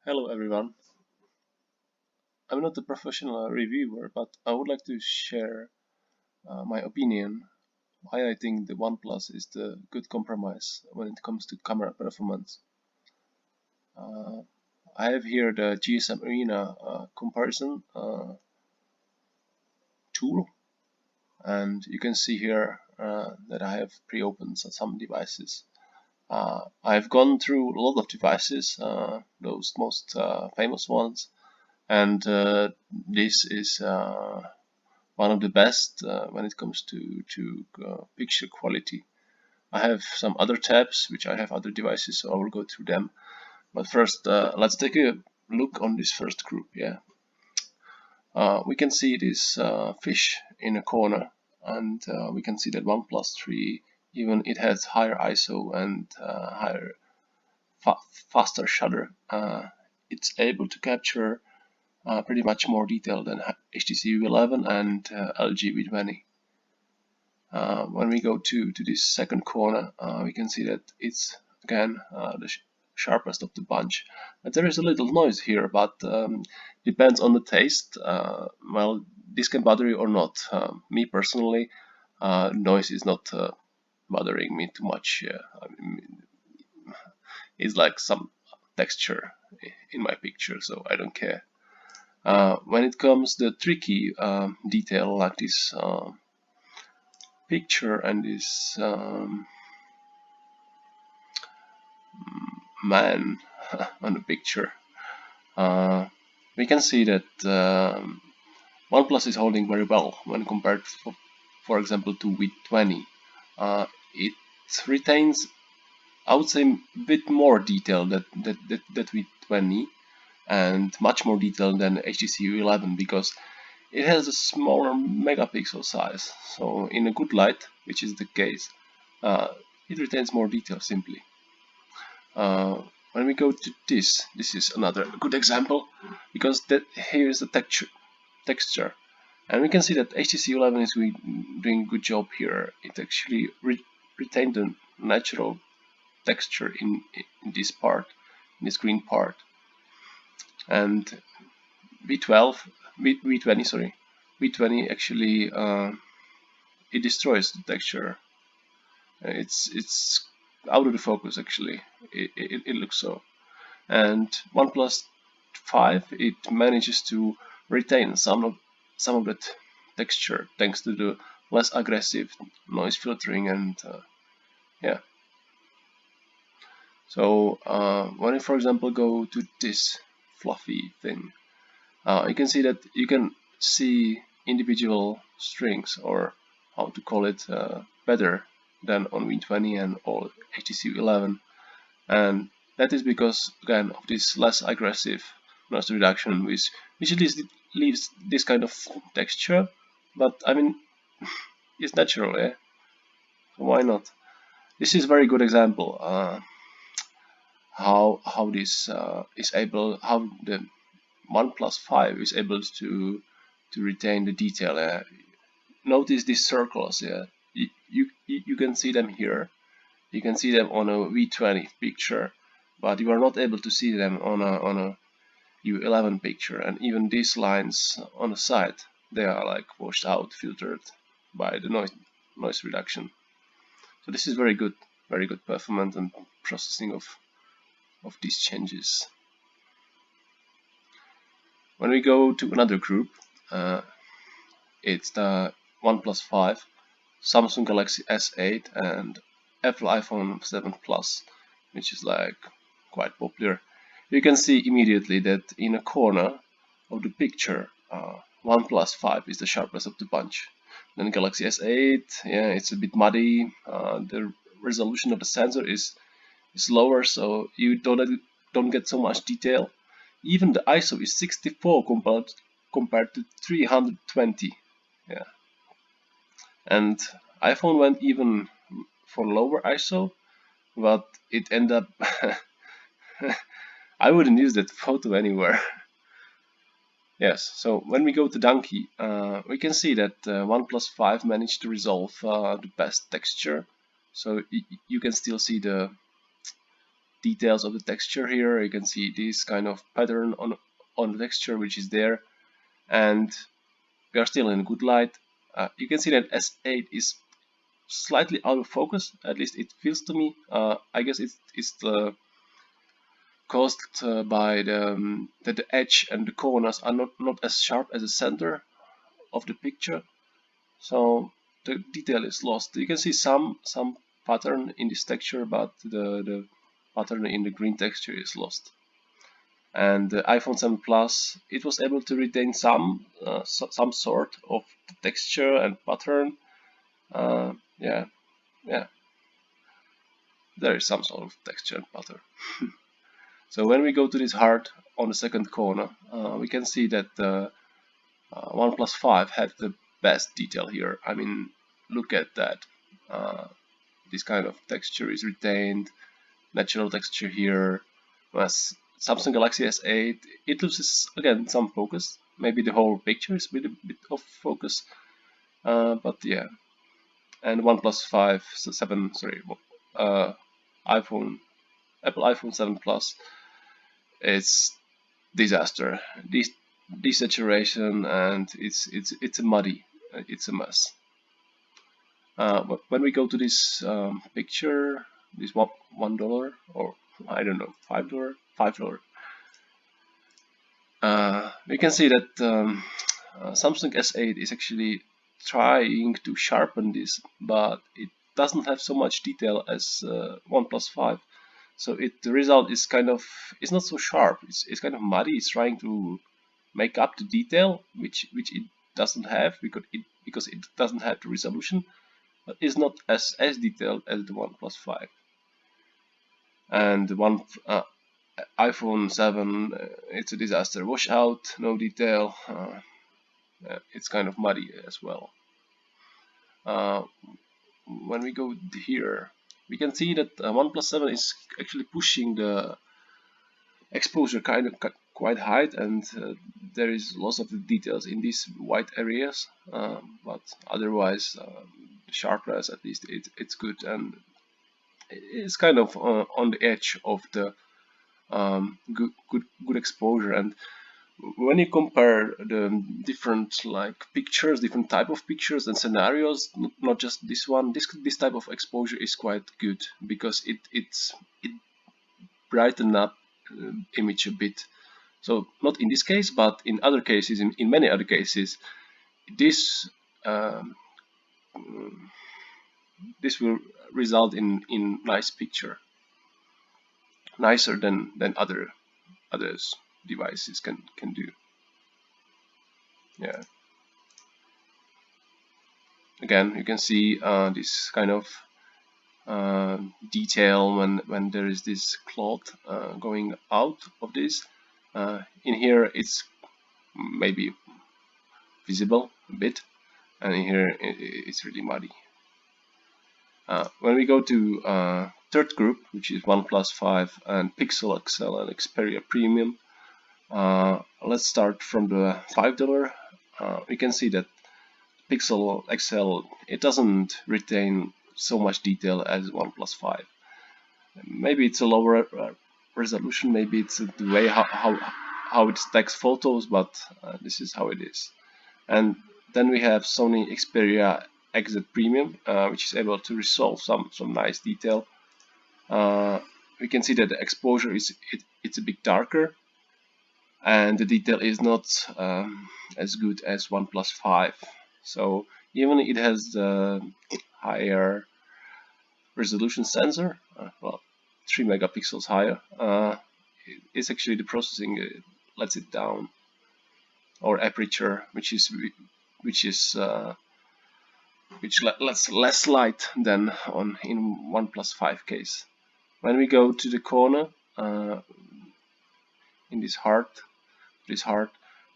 Hello everyone. I'm not a professional reviewer, but I would like to share my opinion why I think the Oneplus is the good compromise when it comes to camera performance. Uh, I have here the GSM Arena comparison tool, and you can see here that I have pre-opened some devices. I've gone through a lot of devices, those most famous ones, and this is one of the best when it comes to picture quality. I have some other tabs which I have other devices, so I will go through them. But first, let's take a look on this first group. Yeah, we can see this fish in a corner, and we can see that OnePlus 3, even it has higher ISO and higher faster shutter. It's able to capture pretty much more detail than HTC V11 and LG V20. When we go to this second corner, we can see that it's again the sharpest of the bunch. But there is a little noise here, but depends on the taste. Well, this can bother you or not. Me personally, noise is not bothering me too much. I mean, it's like some texture in my picture, so I don't care. When it comes the tricky detail like this picture and this man on the picture, we can see that OnePlus is holding very well when compared, for example, to V20. It retains, I would say, a bit more detail that V20, and much more detail than HTC U11 because it has a smaller megapixel size. So in a good light, which is the case, it retains more detail simply. When we go to this is another good example because that here is the texture, and we can see that HTC U11 is doing a good job here. It actually retained the natural texture in this part, in this green part. And V20 actually it destroys the texture. It's out of the focus actually. It looks so. And OnePlus 5 it manages to retain some of that texture thanks to the less aggressive noise filtering and yeah. So when I, for example, go to this fluffy thing, you can see that you can see individual strings, or how to call it, better than on V20 and or HTC V11, and that is because again of this less aggressive noise reduction, which leaves this kind of texture, but I mean it's natural, eh? So why not? This is a very good example how this is able, how the OnePlus 5 is able to retain the detail. Notice these circles. Yeah, you can see them here. You can see them on a V20 picture, but you are not able to see them on a U11 picture. And even these lines on the side, they are like washed out, filtered by the noise reduction. So this is very good performance and processing of these changes. When we go to another group, it's the OnePlus 5, Samsung Galaxy S8, and Apple iPhone 7 Plus, which is like quite popular. You can see immediately that in a corner of the picture, OnePlus 5 is the sharpest of the bunch. Then Galaxy S8, yeah, it's a bit muddy. The resolution of the sensor is lower, so you don't get so much detail. Even the ISO is 64 compared to 320. Yeah, and iPhone went even for lower ISO, but it ended up I wouldn't use that photo anywhere. Yes, so when we go to Donkey, we can see that OnePlus 5 managed to resolve the best texture, so you can still see the details of the texture here. You can see this kind of pattern on the texture which is there, and we are still in good light. You can see that S8 is slightly out of focus, at least it feels to me. I guess it's caused by that the edge and the corners are not as sharp as the center of the picture, so the detail is lost. You can see some pattern in this texture, but the pattern in the green texture is lost. And the iPhone 7 Plus, it was able to retain some sort of the texture and pattern. Yeah, there is some sort of texture and pattern. So when we go to this heart on the second corner, we can see that the OnePlus 5 had the best detail here. I mean, look at that. This kind of texture is retained, natural texture here. Whereas Samsung Galaxy S8, it loses again some focus. Maybe the whole picture is with a bit of focus, but yeah. And OnePlus 7, sorry, Apple iPhone 7 Plus, it's disaster. Desaturation, and it's a muddy, it's a mess. But when we go to this picture, this $1 or I don't know, $5, we can see that Samsung S8 is actually trying to sharpen this, but it doesn't have so much detail as OnePlus 5. So the result is it's not so sharp. It's kind of muddy. It's trying to make up the detail which it doesn't have because it doesn't have the resolution, but it's not as detailed as the OnePlus 5. And the iPhone 7, it's a disaster. Wash out, no detail. It's kind of muddy as well. When we go here, we can see that OnePlus 7 is actually pushing the exposure quite high, and there is lots of the details in these white areas, but otherwise the sharpness, at least it's good, and it's kind of on the edge of the good exposure. And when you compare the different pictures, different type of pictures and scenarios, not just this one, this type of exposure is quite good because it brighten up image a bit. So not in this case, but in other cases, in many other cases, this this will result in nice picture, nicer than others devices can do. Yeah. Again, you can see this kind of detail when there is this cloth going out of this. In here it's maybe visible a bit, and in here it's really muddy. When we go to third group, which is OnePlus 5 and Pixel XL and Xperia Premium, let's start from the $5. We can see that Pixel XL, it doesn't retain so much detail as OnePlus 5. Maybe it's a lower resolution, maybe it's the way how it stacks photos, but this is how it is. And then we have Sony Xperia XZ Premium, which is able to resolve some nice detail. We can see that the exposure it's a bit darker, and the detail is not as good as OnePlus 5. So even it has the higher resolution sensor, well, 3 megapixels higher, it's actually the processing lets it down, or aperture, which lets less light than in OnePlus 5 case. When we go to the corner, in this heart, you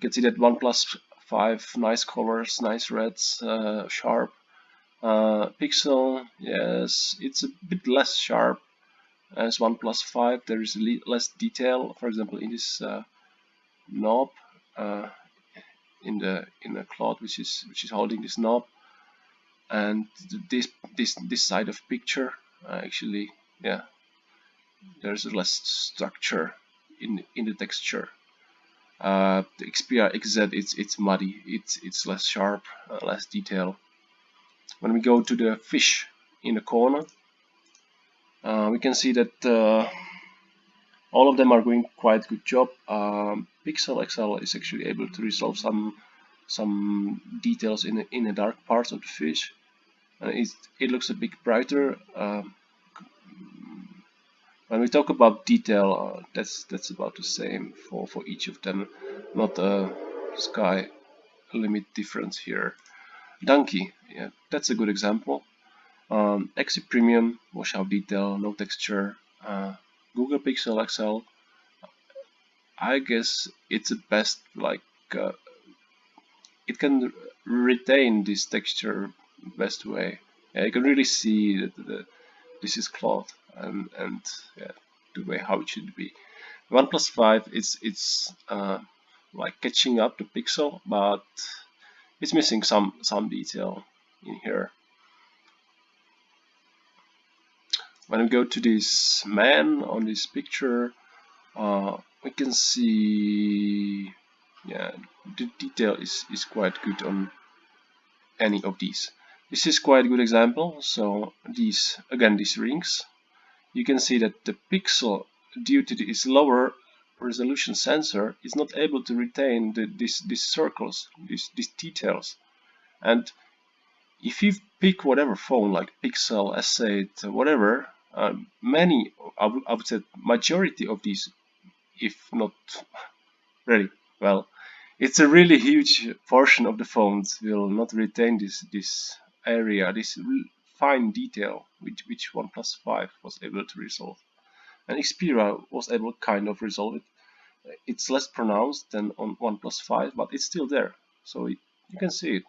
can see that OnePlus 5, nice colors, nice reds, sharp. Pixel, yes, it's a bit less sharp as OnePlus 5. There is less detail, for example, in this knob, in the cloth which is holding this knob, and this side of picture, actually, yeah, there's less structure in the texture. The Xperia XZ, it's muddy, it's less sharp, less detail. When we go to the fish in the corner, we can see that all of them are doing quite good job. Pixel XL is actually able to resolve some details in the dark parts of the fish. It looks a bit brighter. When we talk about detail, that's about the same for each of them. Not a sky limit difference here. Donkey, yeah, that's a good example. Exit Premium, washout detail, no texture. Google Pixel XL, I guess it's the best, like it can retain this texture best way. Yeah, you can really see that this is cloth and yeah, the way how it should be. OnePlus 5, it's like catching up to Pixel, but it's missing some detail in here. When we go to this man on this picture, we can see, yeah, the detail is quite good on any of these. This is quite a good example. So these rings, you can see that the pixel, due to its lower resolution sensor, is not able to retain these circles, these details. And if you pick whatever phone like Pixel, S8, whatever, many, I would say majority of these, if not really, well, it's a really huge portion of the phones will not retain this area, this fine detail which OnePlus 5 was able to resolve. And Xperia was able to kind of resolve it. It's less pronounced than on OnePlus 5, but it's still there, so you can see it.